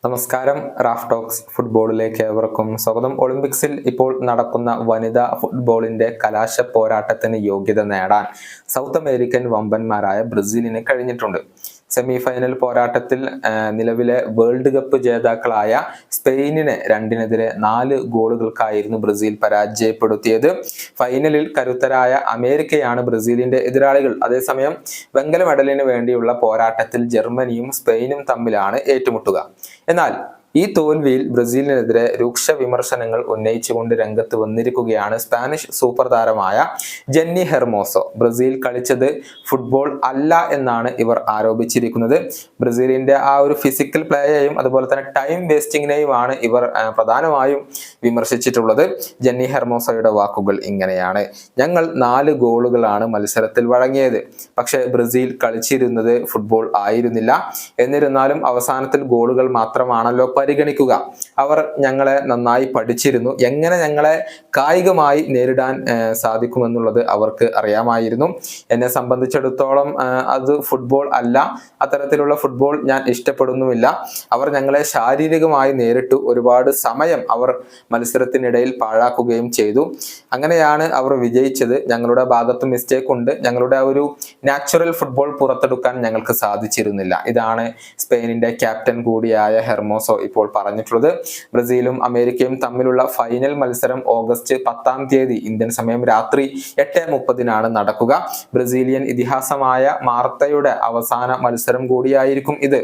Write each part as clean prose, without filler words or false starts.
നമസ്കാരം. Raf talks ഫുട്ബോളിലേക്ക് ഏവർക്കും സ്വാഗതം. ഒളിമ്പിക്സിൽ ഇപ്പോൾ നടക്കുന്ന വനിതാ ഫുട്ബോളിന്റെ കലാശ പോരാട്ടത്തിന് യോഗ്യത നേടാൻ സൗത്ത് അമേരിക്കൻ വമ്പന്മാരായ ബ്രസീലിന് കഴിഞ്ഞിട്ടുണ്ട്. സെമി ഫൈനൽ പോരാട്ടത്തിൽ നിലവിലെ വേൾഡ് കപ്പ് ജേതാക്കളായ സ്പെയിനിനെ 2-4 ഗോളുകൾക്കായിരുന്നു ബ്രസീൽ പരാജയപ്പെടുത്തിയത്. ഫൈനലിൽ കരുത്തരായ അമേരിക്കയാണ് ബ്രസീലിന്റെ എതിരാളികൾ. അതേസമയം വെങ്കല മെഡലിന് വേണ്ടിയുള്ള പോരാട്ടത്തിൽ ജർമ്മനിയും സ്പെയിനും തമ്മിലാണ് ഏറ്റുമുട്ടുക. എന്നാൽ ഈ തോൽവിയിൽ ബ്രസീലിനെതിരെ രൂക്ഷ വിമർശനങ്ങൾ ഉന്നയിച്ചുകൊണ്ട് രംഗത്ത് വന്നിരിക്കുകയാണ് സ്പാനിഷ് സൂപ്പർ താരമായ ജെന്നി ഹെർമോസോ. ബ്രസീൽ കളിച്ചത് ഫുട്ബോൾ അല്ല എന്നാണ് ഇവർ ആരോപിച്ചിരിക്കുന്നത്. ബ്രസീലിന്റെ ആ ഒരു ഫിസിക്കൽ പ്ലേയെയും അതുപോലെ തന്നെ ടൈം വേസ്റ്റിങ്ങിനെയുമാണ് ഇവർ പ്രധാനമായും വിമർശിച്ചിട്ടുള്ളത്. ജെന്നി ഹെർമോസോയുടെ വാക്കുകൾ ഇങ്ങനെയാണ്: ഞങ്ങൾ 4 ഗോളുകളാണ് മത്സരത്തിൽ വഴങ്ങിയത്. പക്ഷെ ബ്രസീൽ കളിച്ചിരുന്നത് ഫുട്ബോൾ ആയിരുന്നില്ല. എന്നിരുന്നാലും അവസാനത്തിൽ ഗോളുകൾ മാത്രമാണല്ലോ പരിഗണിക്കുക. അവർ ഞങ്ങളെ നന്നായി പഠിച്ചിരുന്നു. എങ്ങനെ ഞങ്ങളെ കായികമായി നേരിടാൻ സാധിക്കുമെന്നുള്ളത് അവർക്ക് അറിയാമായിരുന്നു. എന്നെ സംബന്ധിച്ചിടത്തോളം അത് ഫുട്ബോൾ അല്ല. അത്തരത്തിലുള്ള ഫുട്ബോൾ ഞാൻ ഇഷ്ടപ്പെടുന്നുമില്ല. അവർ ഞങ്ങളെ ശാരീരികമായി നേരിട്ടു. ഒരുപാട് സമയം അവർ മത്സരത്തിനിടയിൽ പാഴാക്കുകയും ചെയ്തു. അങ്ങനെയാണ് അവർ വിജയിച്ചത്. ഞങ്ങളുടെ ഭാഗത്ത് മിസ്റ്റേക്ക് ഉണ്ട്. ഞങ്ങളുടെ ഒരു നാച്ചുറൽ ഫുട്ബോൾ പുറത്തെടുക്കാൻ ഞങ്ങൾക്ക് സാധിച്ചിരുന്നില്ല. ഇതാണ് സ്പെയിനിന്റെ ക്യാപ്റ്റൻ കൂടിയായ ഹെർമോസോ ഇപ്പോൾ പറഞ്ഞിട്ടുള്ളത്. ബ്രസീലും അമേരിക്കയും തമ്മിലുള്ള ഫൈനൽ മത്സരം ഓഗസ്റ്റ് 10-ാം തീയതി ഇന്ത്യൻ സമയം രാത്രി 8:30 നടക്കുക. ബ്രസീലിയൻ ഇതിഹാസമായ മാർത്തയുടെ അവസാന മത്സരം കൂടിയായിരിക്കും ഇത്.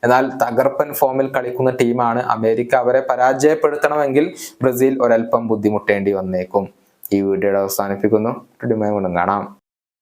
എന്നാൽ തകർപ്പൻ ഫോമിൽ കളിക്കുന്ന ടീമാണ് അമേരിക്ക. അവരെ പരാജയപ്പെടുത്തണമെങ്കിൽ ബ്രസീൽ ഒരൽപ്പം ബുദ്ധിമുട്ടേണ്ടി വന്നേക്കും. ഈ വീഡിയോയുടെ അവസാനിപ്പിക്കുന്നു. കാണാം.